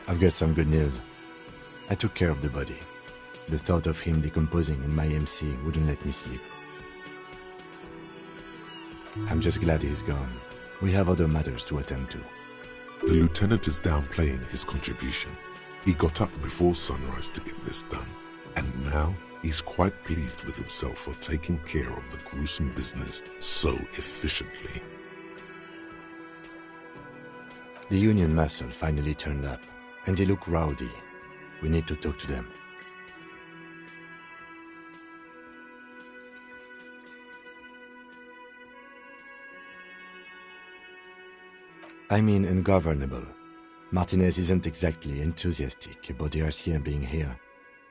I've got some good news. I took care of the body. The thought of him decomposing in my MC wouldn't let me sleep. I'm just glad he's gone. We have other matters to attend to. The lieutenant is downplaying his contribution. He got up before sunrise to get this done, and now he's quite pleased with himself for taking care of the gruesome business so efficiently. The Union muscle finally turned up, and they look rowdy. We need to talk to them. I mean ungovernable. Martinez isn't exactly enthusiastic about the RCM being here.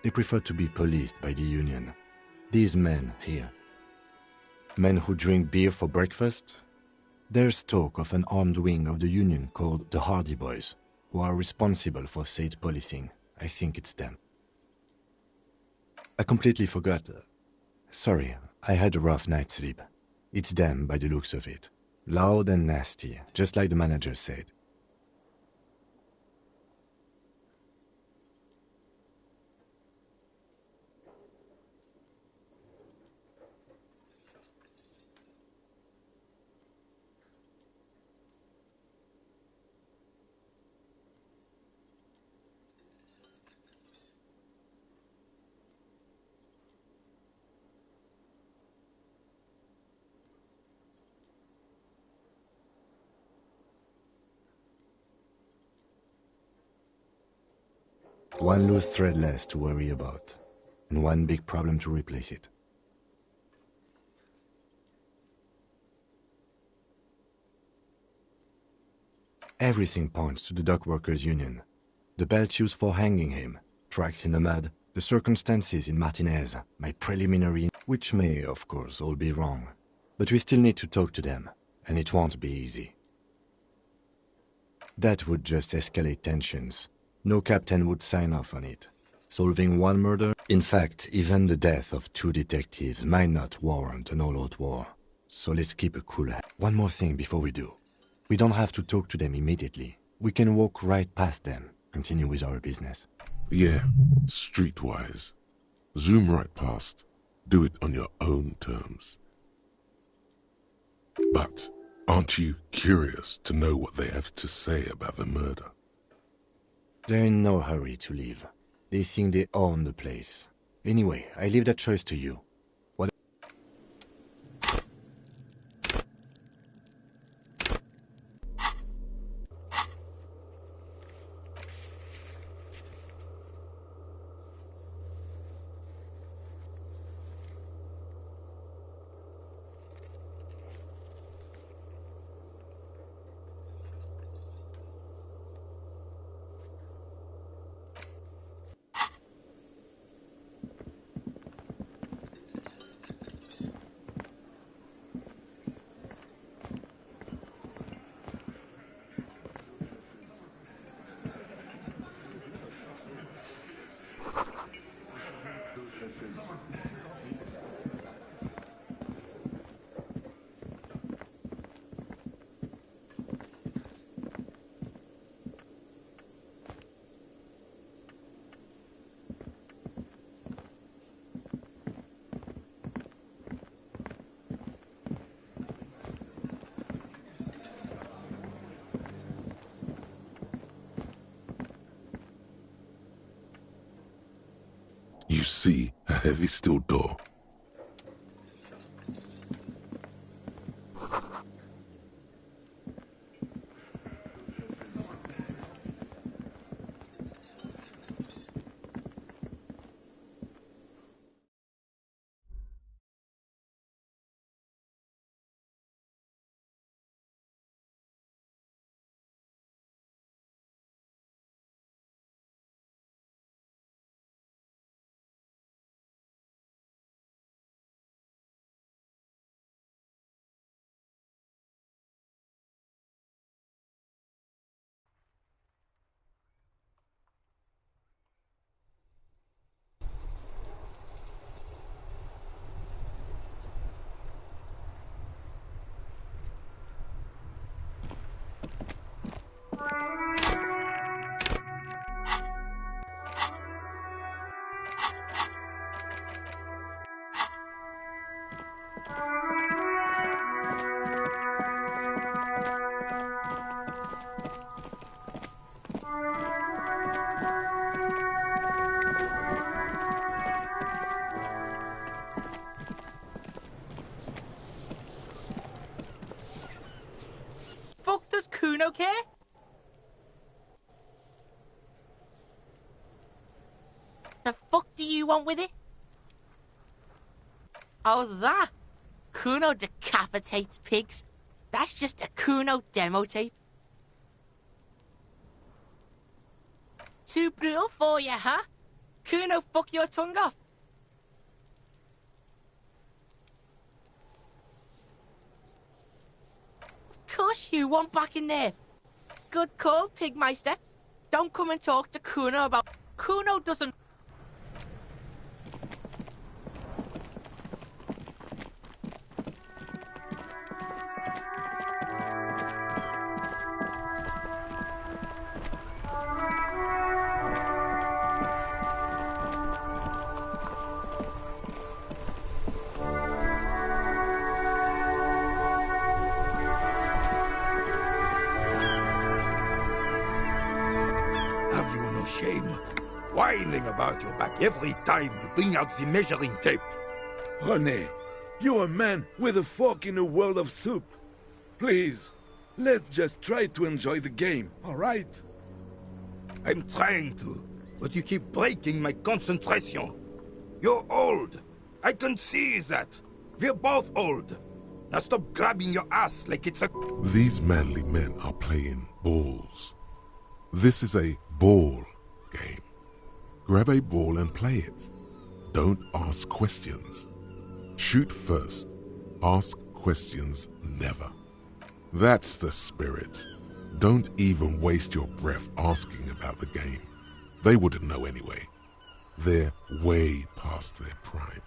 They prefer to be policed by the Union. These men here. Men who drink beer for breakfast? There's talk of an armed wing of the Union called the Hardy Boys, who are responsible for state policing. I think it's them. I completely forgot. Sorry, I had a rough night's sleep. It's them by the looks of it. Loud and nasty, just like the manager said. One loose thread less to worry about, and one big problem to replace it. Everything points to the dock workers' union. The belt used for hanging him, tracks in the mud, the circumstances in Martinez, my preliminary, which may, of course, all be wrong. But we still need to talk to them, and it won't be easy. That would just escalate tensions. No captain would sign off on it. Solving one murder? In fact, even the death of 2 detectives might not warrant an all-out war. So let's keep a cool head. One more thing before we do. We don't have to talk to them immediately. We can walk right past them, continue with our business. Yeah, streetwise. Zoom right past. Do it on your own terms. But aren't you curious to know what they have to say about the murder? They're in no hurry to leave. They think they own the place. Anyway, I leave that choice to you. You see a heavy steel door. Everything okay? The fuck do you want with it? Oh, that? Kuno decapitates pigs. That's just a Kuno demo tape. Too brutal for you, huh? Kuno fuck your tongue off. Of course you want back in there. Good call, Pigmeister. Don't come and talk to Kuno about... Kuno doesn't... Have you no shame? Whining about your back every time you bring out the measuring tape. René, you're a man with a fork in a world of soup. Please, let's just try to enjoy the game, all right? I'm trying to, but you keep breaking my concentration. You're old. I can see that. We're both old. Now stop grabbing your ass like it's a... These manly men are playing balls. This is a ball game. Grab a ball and play it. Don't ask questions. Shoot first. Ask questions never. That's the spirit. Don't even waste your breath asking about the game. They wouldn't know anyway. They're way past their prime.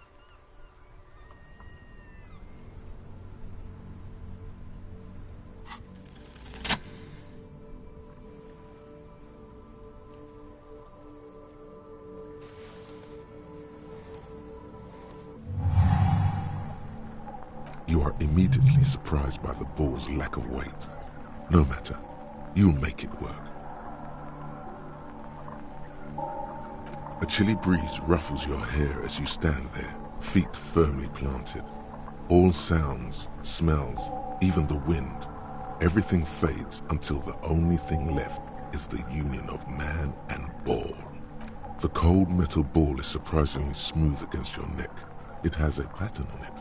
You are immediately surprised by the ball's lack of weight. No matter, you'll make it work. A chilly breeze ruffles your hair as you stand there, feet firmly planted. All sounds, smells, even the wind, everything fades until the only thing left is the union of man and ball. The cold metal ball is surprisingly smooth against your neck. It has a pattern on it.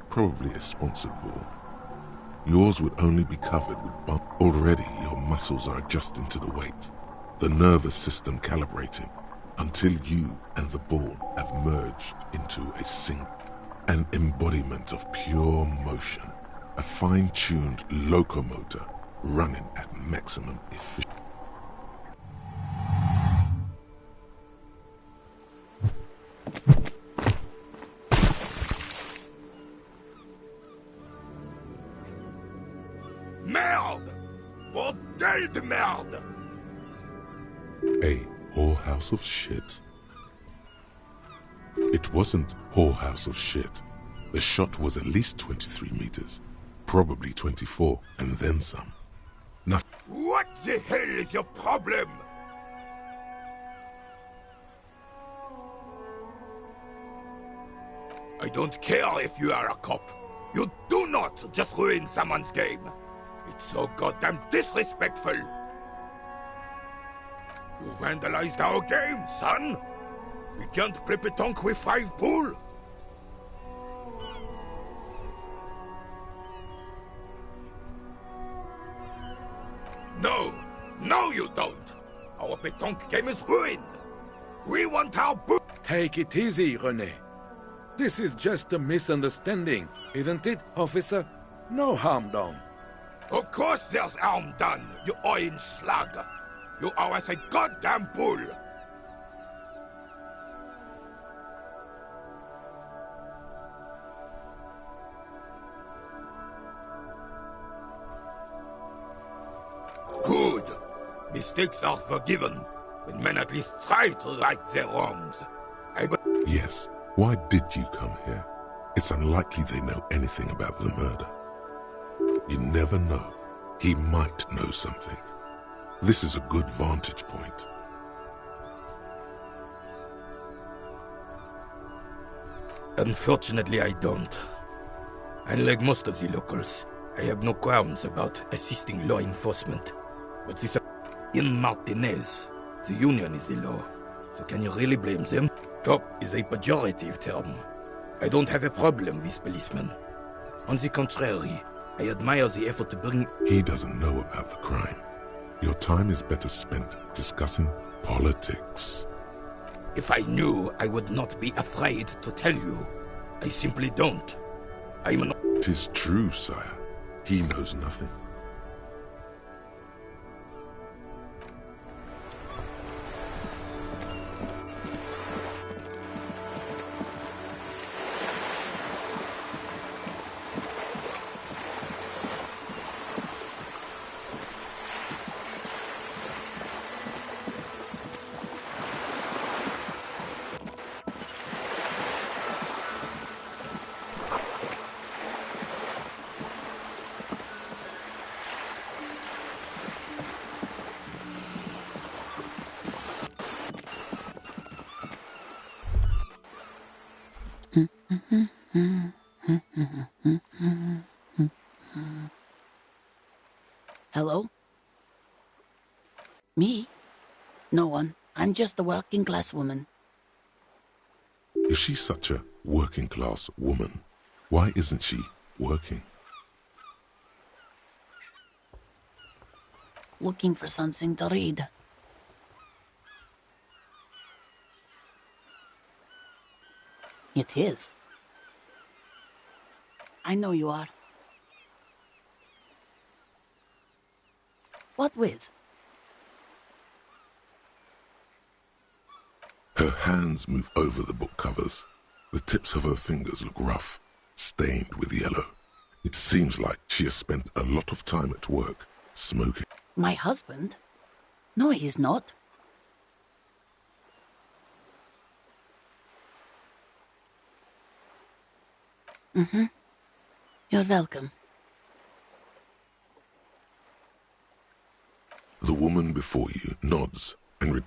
Probably a sponsored ball. Yours would only be covered with bump. Already your muscles are adjusting to the weight, the nervous system calibrating, until you and the ball have merged into a single, an embodiment of pure motion, a fine-tuned locomotor running at maximum efficiency. Merde! Bordel de merde! A whorehouse of shit? It wasn't whorehouse of shit. The shot was at least 23 meters, probably 24, and then some. Nothing. What the hell is your problem? I don't care if you are a cop. You do not just ruin someone's game. It's so goddamn disrespectful. You vandalized our game, son. We can't play pétanque with 5 pool. No, you don't. Our pétanque game is ruined. We want our pool. Take it easy, René. This is just a misunderstanding, isn't it, officer? No harm done. Of course there's harm done, you orange slug. You owe us a goddamn pool. Good. Mistakes are forgiven when men at least try to right their wrongs. Yes, why did you come here? It's unlikely they know anything about the murder. You never know. He might know something. This is a good vantage point. Unfortunately, I don't. Unlike most of the locals, I have no qualms about assisting law enforcement. But this... In Martinez, the Union is the law. So can you really blame them? Cop is a pejorative term. I don't have a problem with policemen. On the contrary, I admire the effort to bring... He doesn't know about the crime. Your time is better spent discussing politics. If I knew, I would not be afraid to tell you. I simply don't. I'm not... 'Tis true, sire. He knows nothing. Hello? Me? No one. I'm just a working class woman. If she's such a working class woman, why isn't she working? Looking for something to read. It is. I know you are. What with? Her hands move over the book covers. The tips of her fingers look rough, stained with yellow. It seems like she has spent a lot of time at work, smoking. My husband? No, he's not. You're welcome. The woman before you nods and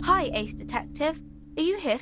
Hi, Ace Detective. Are you here?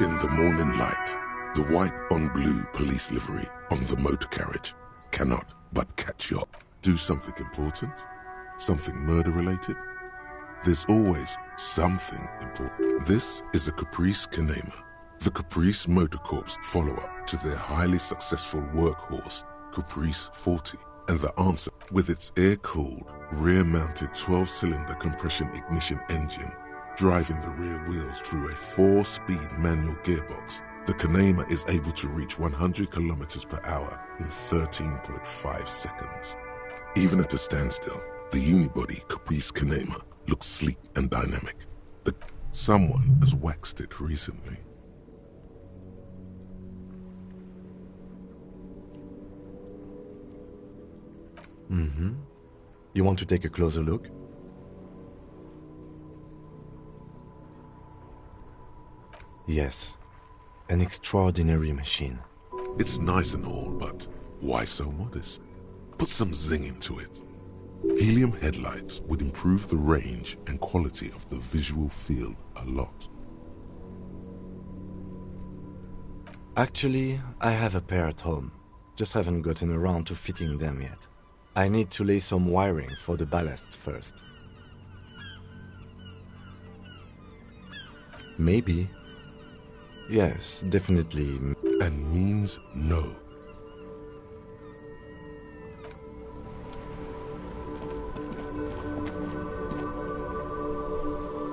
In the morning light, the white on blue police livery on the motor carriage cannot but catch your eye. Do something important? Something murder-related? There's always something important. This is a Caprice Canema, the Caprice Motor Corps follow-up to their highly successful workhorse, Caprice 40. And the answer, with its air-cooled, rear-mounted 12-cylinder compression ignition engine, driving the rear wheels through a 4-speed manual gearbox, the Canema is able to reach 100 kilometers per hour in 13.5 seconds. Even at a standstill, the unibody Caprice Canema looks sleek and dynamic. Someone has waxed it recently. You want to take a closer look? Yes, an extraordinary machine. It's nice and all, but why so modest? Put some zing into it. Helium headlights would improve the range and quality of the visual field a lot. Actually, I have a pair at home. Just haven't gotten around to fitting them yet. I need to lay some wiring for the ballast first. Maybe. Yes, definitely. And means no.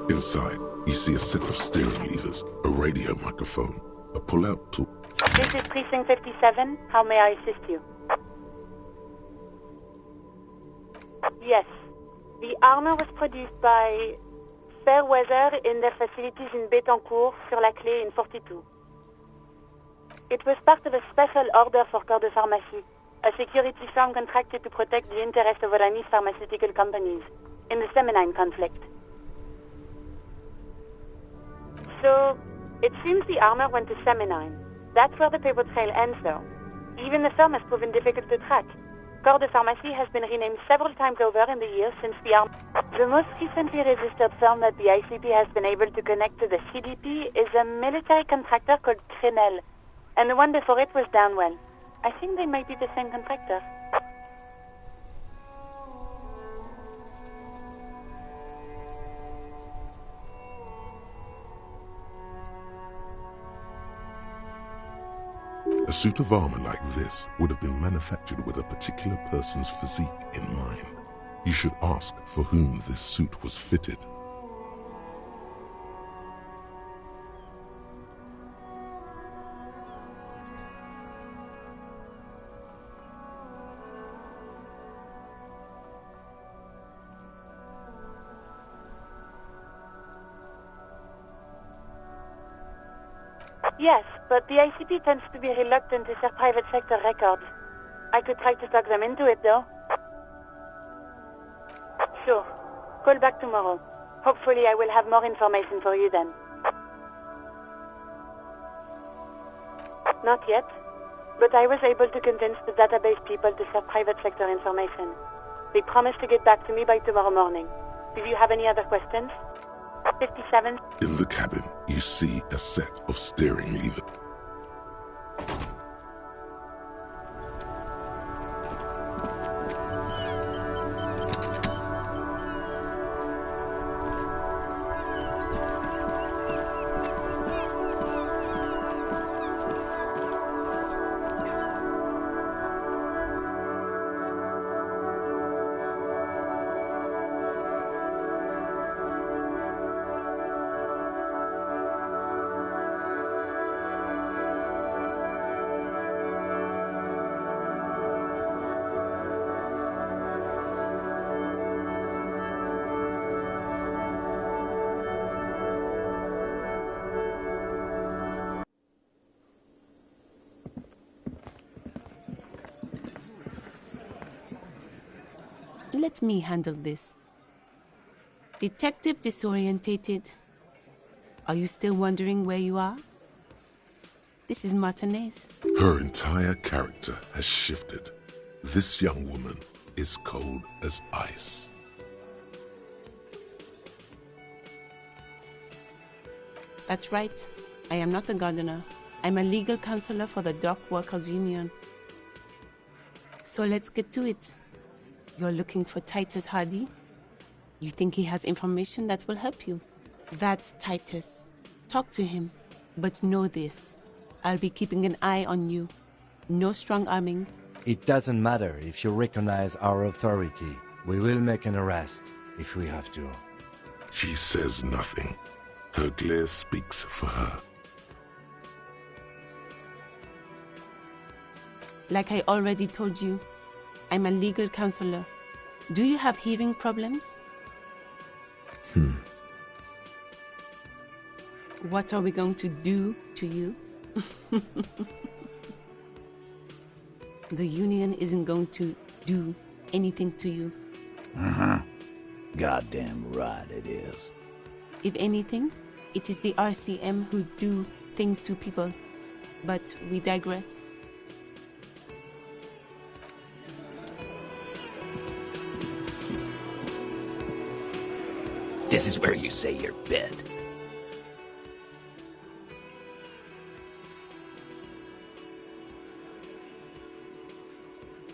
Inside, you see a set of steering levers, a radio microphone, a pull-out tool. This is Precinct 57. How may I assist you? Yes. The armor was produced by Fairweather in their facilities in Bétancourt, sur la Clé in 42. It was part of a special order for Corps de Pharmacie, a security firm contracted to protect the interests of Oranese pharmaceutical companies in the Seminine conflict. So, it seems the armor went to Seminine. That's where the paper trail ends, though. Even the firm has proven difficult to track. Corps de Pharmacie has been renamed several times over in the years since the armor. The most recently registered firm that the ICP has been able to connect to the CDP is a military contractor called Crenel, and the one before it was Downwell. I think they might be the same contractor. A suit of armor like this would have been manufactured with a particular person's physique in mind. You should ask for whom this suit was fitted. Yes, but the ICP tends to be reluctant to share private sector records. I could try to talk them into it, though. Sure. Call back tomorrow. Hopefully I will have more information for you then. Not yet, but I was able to convince the database people to share private sector information. They promised to get back to me by tomorrow morning. Do you have any other questions? 57. In the cabin, you see a set of steering levers. Let me handle this. Detective disorientated. Are you still wondering where you are? This is Martinez. Her entire character has shifted. This young woman is cold as ice. That's right. I am not a gardener. I'm a legal counselor for the Dock Workers Union. So let's get to it. You're looking for Titus Hardy? You think he has information that will help you? That's Titus. Talk to him. But know this. I'll be keeping an eye on you. No strong arming. It doesn't matter if you recognize our authority. We will make an arrest if we have to. She says nothing. Her glare speaks for her. Like I already told you, I'm a legal counselor. Do you have hearing problems? What are we going to do to you? The union isn't going to do anything to you. Goddamn right it is. If anything, it is the RCM who do things to people. But we digress. is where you say your bit.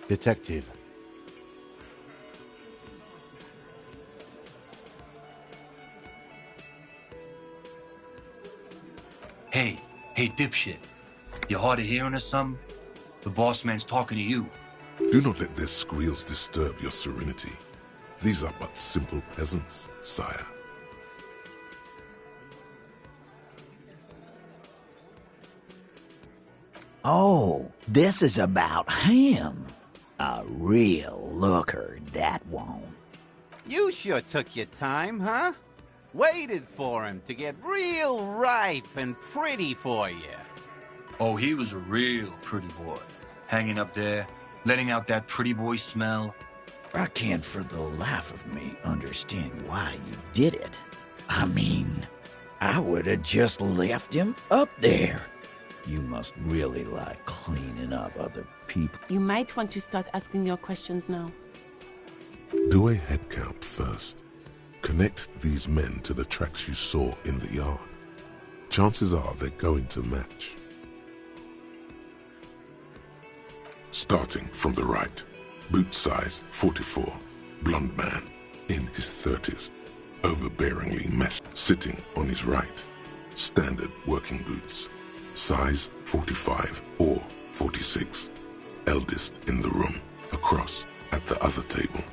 Detective. Hey, dipshit. You hard of hearing or something? The boss man's talking to you. Do not let their squeals disturb your serenity. These are but simple peasants, sire. Oh, this is about him. A real looker, that won't. You sure took your time, huh? Waited for him to get real ripe and pretty for you. Oh, he was a real pretty boy. Hanging up there, letting out that pretty boy smell. I can't for the life of me understand why you did it. I mean, I would have just left him up there. You must really like cleaning up other people. You might want to start asking your questions now. Do a head count first. Connect these men to the tracks you saw in the yard. Chances are they're going to match. Starting from the right, boot size 44, blonde man, in his 30s, overbearingly messed, sitting on his right, standard working boots, size 45 or 46, eldest in the room, across at the other table,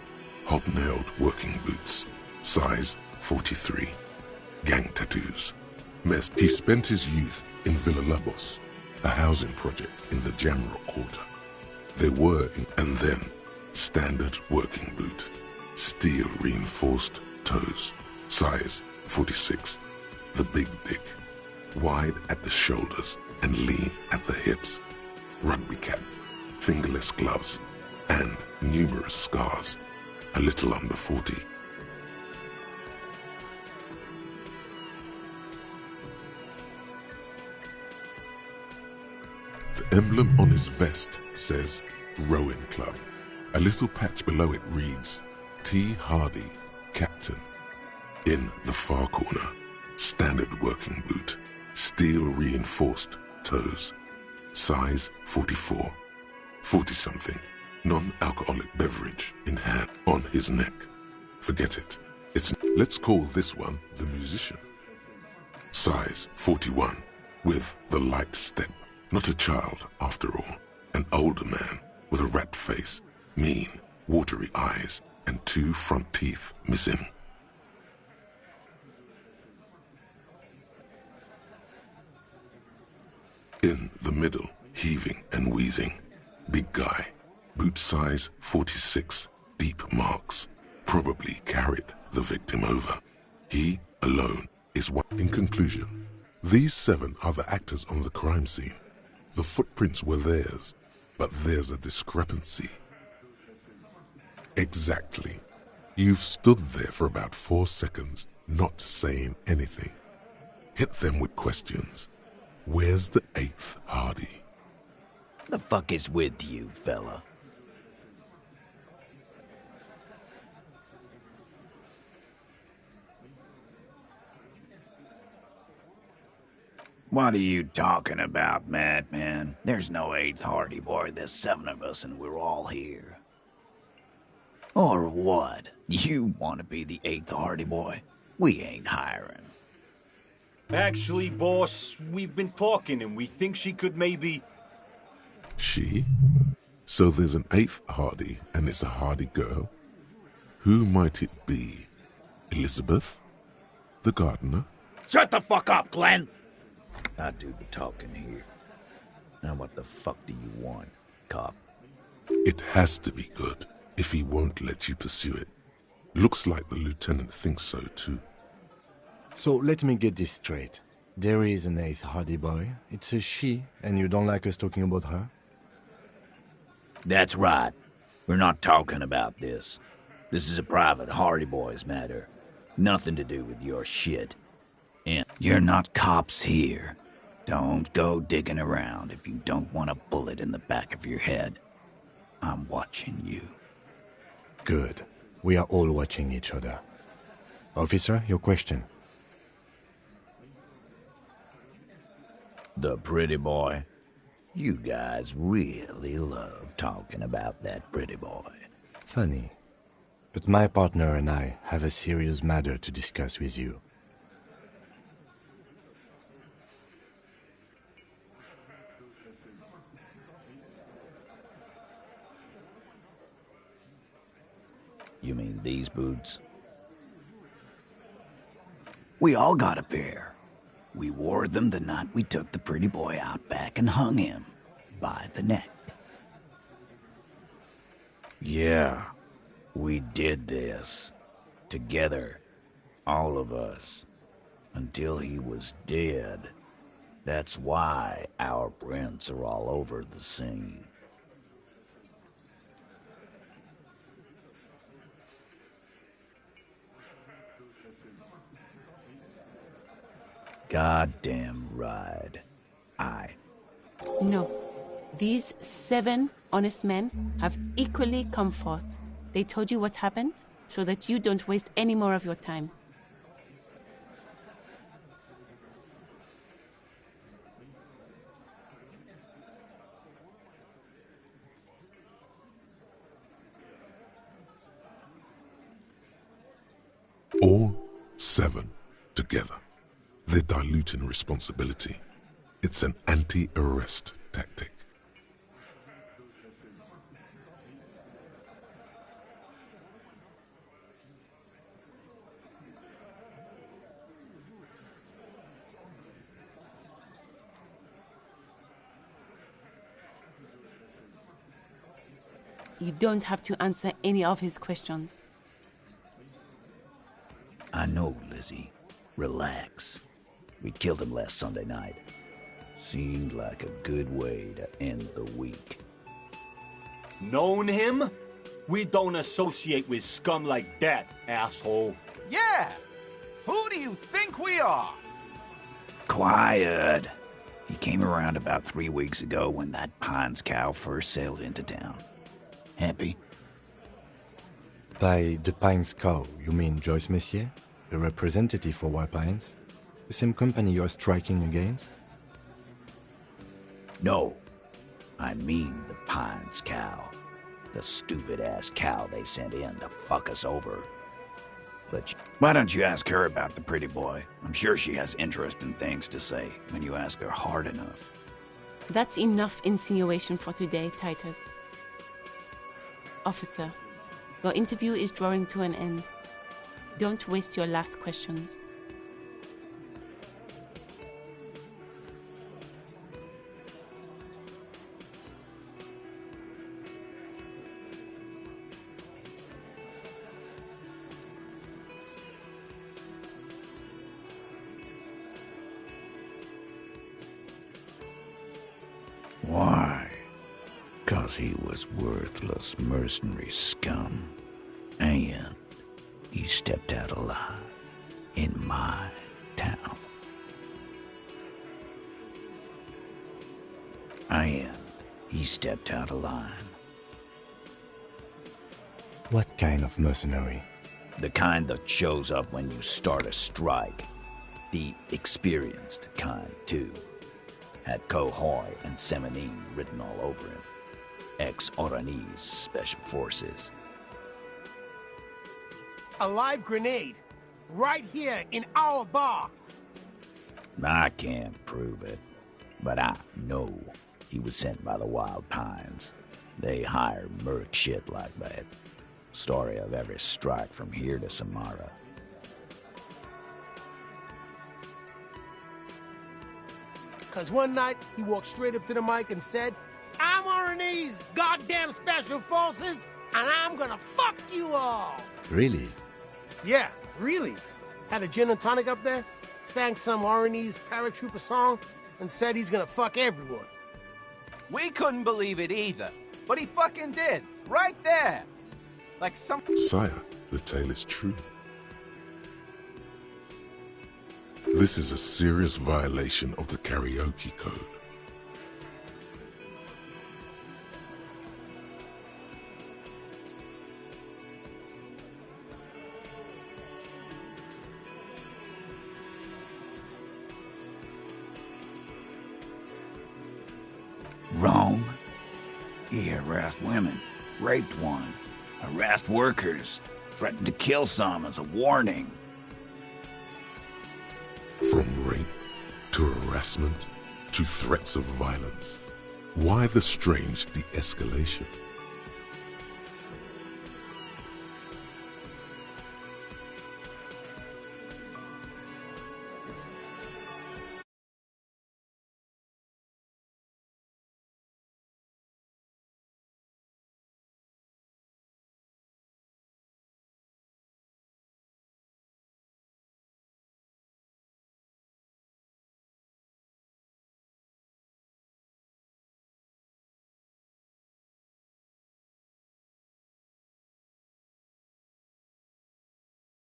hobnailed working boots, size 43, gang tattoos, messed. He spent his youth in Villa Labos, a housing project in the Jamrock Quarter. They were, and then, standard working boot, steel reinforced toes, size 46, the big dick, wide at the shoulders and lean at the hips, rugby cap, fingerless gloves, and numerous scars, a little under 40. The emblem on his vest says Rowing Club. A little patch below it reads T. Hardy, Captain. In the far corner, standard working boot, steel reinforced toes, size 44, 40-something, non-alcoholic beverage in hand on his neck. Forget it. Let's call this one the musician. Size 41, with the light step. Not a child, after all. An older man with a rat face, mean, watery eyes, and 2 front teeth missing. In the middle, heaving and wheezing, big guy, boot size 46, deep marks, probably carried the victim over. He, alone, is one. In conclusion, these 7 are the actors on the crime scene. The footprints were theirs, but there's a discrepancy. Exactly. You've stood there for about 4 seconds, not saying anything. Hit them with questions. Where's the 8th Hardy? The fuck is with you, fella? What are you talking about, madman? There's no 8th Hardy boy. There's 7 of us and we're all here. Or what? You want to be the 8th Hardy boy? We ain't hiring. Actually, boss, we've been talking and we think she could maybe... She? So there's an 8th Hardy and it's a Hardy girl? Who might it be? Elizabeth? The gardener? Shut the fuck up, Glenn! I do the talking here. Now what the fuck do you want, cop? It has to be good, if he won't let you pursue it. Looks like the lieutenant thinks so too. So let me get this straight. There is an 8th Hardy boy. It's a she, and you don't like us talking about her? That's right. We're not talking about this. This is a private Hardy Boys matter. Nothing to do with your shit. And you're not cops here. Don't go digging around if you don't want a bullet in the back of your head. I'm watching you. Good. We are all watching each other. Officer, your question. The pretty boy. You guys really love talking about that pretty boy. Funny. But my partner and I have a serious matter to discuss with you. You mean these boots? We all got a pair. We wore them the night we took the pretty boy out back and hung him by the neck. Yeah, we did this. Together. All of us. Until he was dead. That's why our prints are all over the scene. Goddamn right. No. These 7 honest men have equally come forth. They told you what happened so that you don't waste any more of your time. All 7 together. They're diluting responsibility. It's an anti-arrest tactic. You don't have to answer any of his questions. I know, Lizzie. Relax. We killed him last Sunday night. Seemed like a good way to end the week. Known him? We don't associate with scum like that, asshole. Yeah! Who do you think we are? Quiet. He came around about 3 weeks ago when that Pines cow first sailed into town. Happy? By the Pines cow, you mean Joyce Messier, the representative for White Pines? The same company you are striking against? No. I mean the Pines cow. The stupid-ass cow they sent in to fuck us over. But why don't you ask her about the pretty boy? I'm sure she has interesting things to say when you ask her hard enough. That's enough insinuation for today, Titus. Officer, your interview is drawing to an end. Don't waste your last questions. Why? 'Cause he was worthless mercenary scum. And he stepped out alive in my town. And he stepped out of line. What kind of mercenary? The kind that shows up when you start a strike. The experienced kind, too. Had Cohoy and Semenine written all over him. Ex-Oranese Special Forces. A live grenade. Right here in our bar. I can't prove it, but I know he was sent by the Wild Pines. They hire merc shit like that. Story of every strike from here to Samara. Cause one night, he walked straight up to the mic and said, "I'm Oranese goddamn Special Forces, and I'm gonna fuck you all!" Really? Yeah, really. Had a gin and tonic up there, sang some Oranese paratrooper song, and said he's gonna fuck everyone. We couldn't believe it either, but he fucking did, right there. Like some... Sire, the tale is true. This is a serious violation of the karaoke code. Wrong. He harassed women, raped one, harassed workers, threatened to kill some as a warning. From rape to harassment to threats of violence. Why the strange de-escalation?